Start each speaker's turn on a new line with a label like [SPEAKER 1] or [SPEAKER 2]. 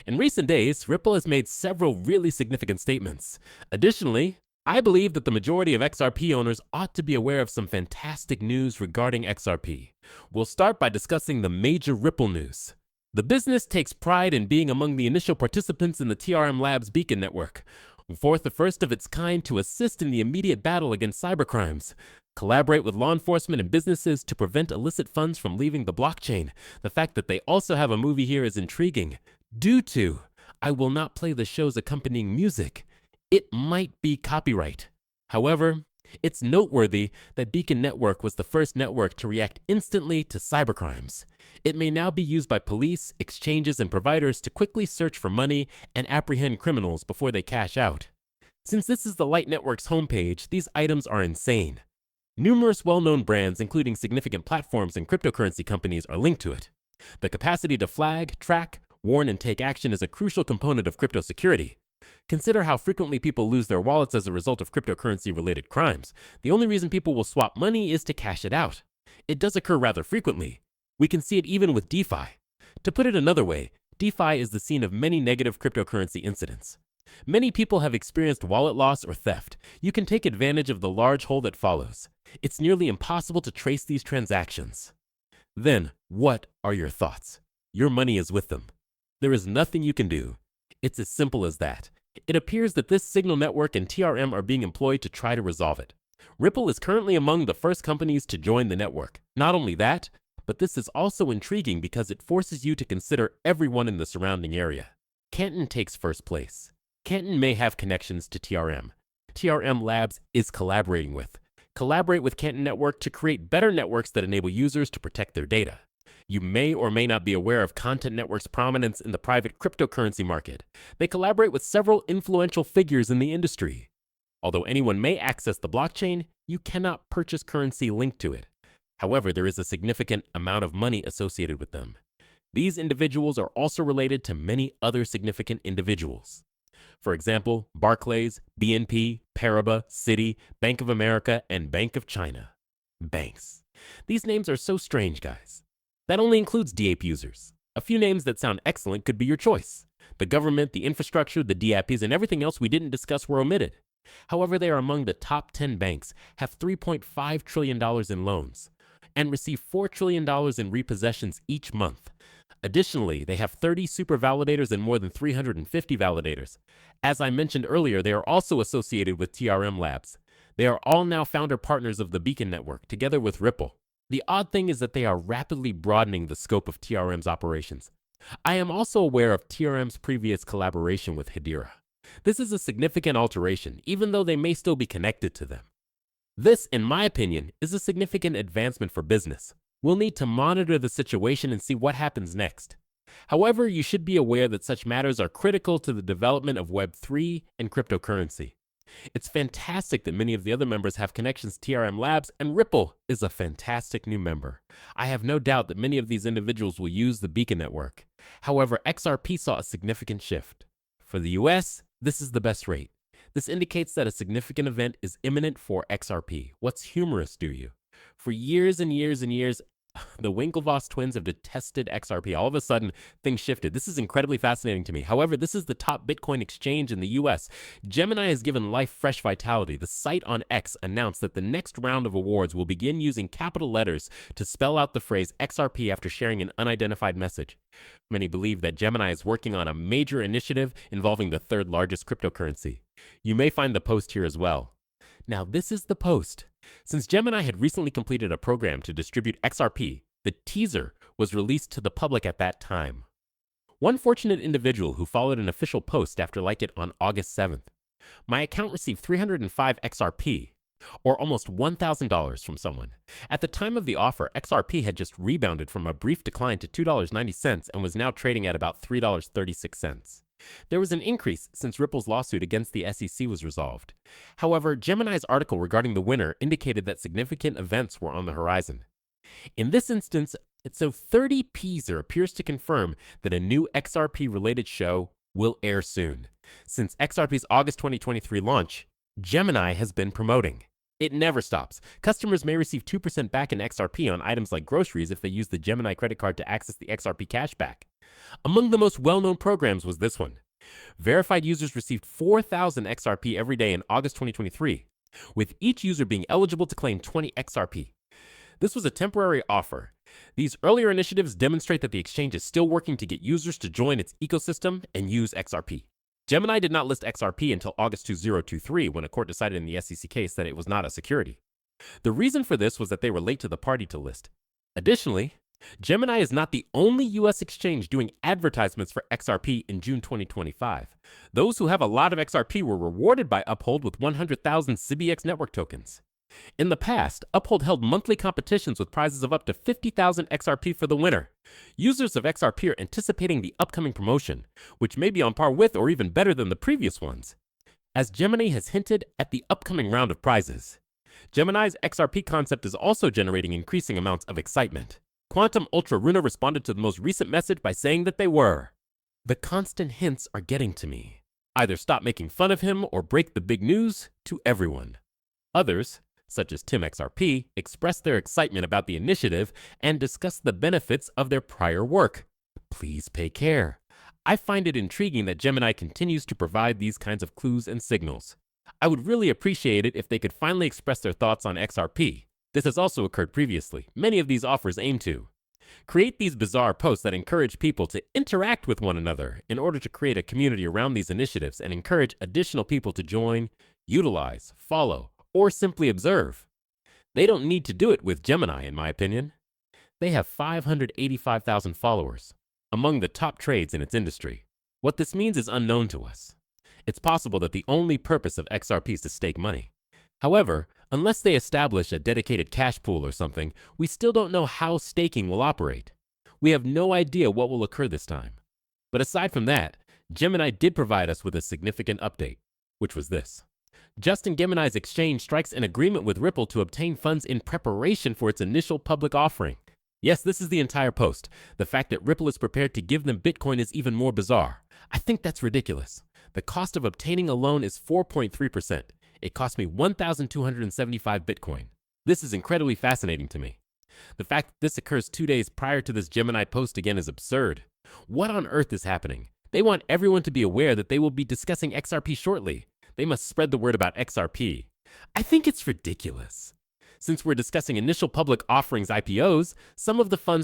[SPEAKER 1] In recent days, Ripple has made several really significant statements. Additionally, I believe that the majority of XRP owners ought to be aware of some fantastic news regarding XRP. We'll start by discussing the major Ripple news. The business takes pride in being among the initial participants in the TRM Labs Beacon network, the first of its kind to assist in the immediate battle against cybercrimes. Collaborate with law enforcement and businesses to prevent illicit funds from leaving the blockchain. The fact that they also have a movie here is intriguing. Due to, I will not play the show's accompanying music. It might be copyright. However, it's noteworthy that Beacon Network was the first network to react instantly to cybercrimes. It may now be used by police, exchanges, and providers to quickly search for money and apprehend criminals before they cash out. Since this is the Light Network's homepage, these items are insane. Numerous well-known brands, including significant platforms and cryptocurrency companies, are linked to it. The capacity to flag, track, warn, and take action is a crucial component of crypto security. Consider how frequently people lose their wallets as a result of cryptocurrency-related crimes. The only reason people will swap money is to cash it out. It does occur rather frequently. We can see it even with DeFi. To put it another way, DeFi is the scene of many negative cryptocurrency incidents. Many people have experienced wallet loss or theft. You can take advantage of the large hole that follows. It's nearly impossible to trace these transactions. Then, what are your thoughts? Your money is with them. There is nothing you can do. It's as simple as that. It appears that this Signal Network and TRM are being employed to try to resolve it. Ripple is currently among the first companies to join the network. Not only that, but this is also intriguing because it forces you to consider everyone in the surrounding area. Canton takes first place. Canton may have connections to TRM. TRM Labs is collaborating with. Collaborate with Canton Network to create better networks that enable users to protect their data. You may or may not be aware of Content Network's prominence in the private cryptocurrency market. They collaborate with several influential figures in the industry. Although anyone may access the blockchain, you cannot purchase currency linked to it. However, there is a significant amount of money associated with them. These individuals are also related to many other significant individuals. For example, Barclays, BNP, Paribas, Citi, Bank of America, and Bank of China. Banks. These names are so strange, guys. That only includes DApp users. A few names that sound excellent could be your choice. The government, the infrastructure, the DApps, and everything else we didn't discuss were omitted. However, they are among the top 10 banks, have $3.5 trillion in loans, and receive $4 trillion in repossessions each month. Additionally, they have 30 super validators and more than 350 validators. As I mentioned earlier, they are also associated with TRM Labs. They are all now founder partners of the Beacon Network, together with Ripple. The odd thing is that they are rapidly broadening the scope of TRM's operations. I am also aware of TRM's previous collaboration with Hedera. This is a significant alteration, even though they may still be connected to them. This, in my opinion, is a significant advancement for business. We'll need to monitor the situation and see what happens next. However, you should be aware that such matters are critical to the development of Web3 and cryptocurrency. It's fantastic that many of the other members have connections to TRM Labs, and Ripple is a fantastic new member. I have no doubt that many of these individuals will use the Beacon Network. However, XRP saw a significant shift. For the US, this is the best rate. This indicates that a significant event is imminent for XRP. What's humorous, do you? For years and years and years, the Winklevoss twins have detested XRP. All of a sudden, things shifted. This is incredibly fascinating to me. However, this is the top Bitcoin exchange in the US. Gemini has given life fresh vitality. The site on X announced that the next round of awards will begin using capital letters to spell out the phrase XRP after sharing an unidentified message. Many believe that Gemini is working on a major initiative involving the third largest cryptocurrency. You may find the post here as well. Now, this is the post. Since Gemini had recently completed a program to distribute XRP, the teaser was released to the public at that time. One fortunate individual who followed an official post after liking it on August 7th. My account received 305 XRP, or almost $1,000 from someone. At the time of the offer, XRP had just rebounded from a brief decline to $2.90 and was now trading at about $3.36. There was an increase since Ripple's lawsuit against the SEC was resolved. However, Gemini's article regarding the winner indicated that significant events were on the horizon. In this instance, so 30 Peaser appears to confirm that a new XRP-related show will air soon. Since XRP's August 2023 launch, Gemini has been promoting. It never stops. Customers may receive 2% back in XRP on items like groceries if they use the Gemini credit card to access the XRP cashback. Among the most well-known programs was this one. Verified users received 4,000 XRP every day in August 2023, with each user being eligible to claim 20 XRP. This was a temporary offer. These earlier initiatives demonstrate that the exchange is still working to get users to join its ecosystem and use XRP. Gemini did not list XRP until August 2023 when a court decided in the SEC case that it was not a security. The reason for this was that they were late to the party to list. Additionally, Gemini is not the only US exchange doing advertisements for XRP in June 2025. Those who have a lot of XRP were rewarded by Uphold with 100,000 CBX network tokens. In the past, Uphold held monthly competitions with prizes of up to 50,000 XRP for the winner. Users of XRP are anticipating the upcoming promotion, which may be on par with or even better than the previous ones. As Gemini has hinted at the upcoming round of prizes, Gemini's XRP concept is also generating increasing amounts of excitement. Quantum Ultra Runa responded to the most recent message by saying that they were. The constant hints are getting to me. Either stop making fun of him or break the big news to everyone. Others, such as Tim XRP, expressed their excitement about the initiative and discussed the benefits of their prior work. Please pay care. I find it intriguing that Gemini continues to provide these kinds of clues and signals. I would really appreciate it if they could finally express their thoughts on XRP. This has also occurred previously. Many of these offers aim to create these bizarre posts that encourage people to interact with one another in order to create a community around these initiatives and encourage additional people to join, utilize, follow, or simply observe. They don't need to do it with Gemini, in my opinion. They have 585,000 followers, among the top trades in its industry. What this means is unknown to us. It's possible that the only purpose of XRP is to stake money. However, unless they establish a dedicated cash pool or something, we still don't know how staking will operate. We have no idea what will occur this time. But aside from that, Gemini did provide us with a significant update, which was this. Justin Gemini's exchange strikes an agreement with Ripple to obtain funds in preparation for its initial public offering. Yes, this is the entire post. The fact that Ripple is prepared to give them Bitcoin is even more bizarre. I think that's ridiculous. The cost of obtaining a loan is 4.3%. It cost me 1,275 Bitcoin. This is incredibly fascinating to me. The fact that this occurs 2 days prior to this Gemini post again is absurd. What on earth is happening? They want everyone to be aware that they will be discussing XRP shortly. They must spread the word about XRP. I think it's ridiculous. Since we're discussing initial public offerings IPOs, some of the funds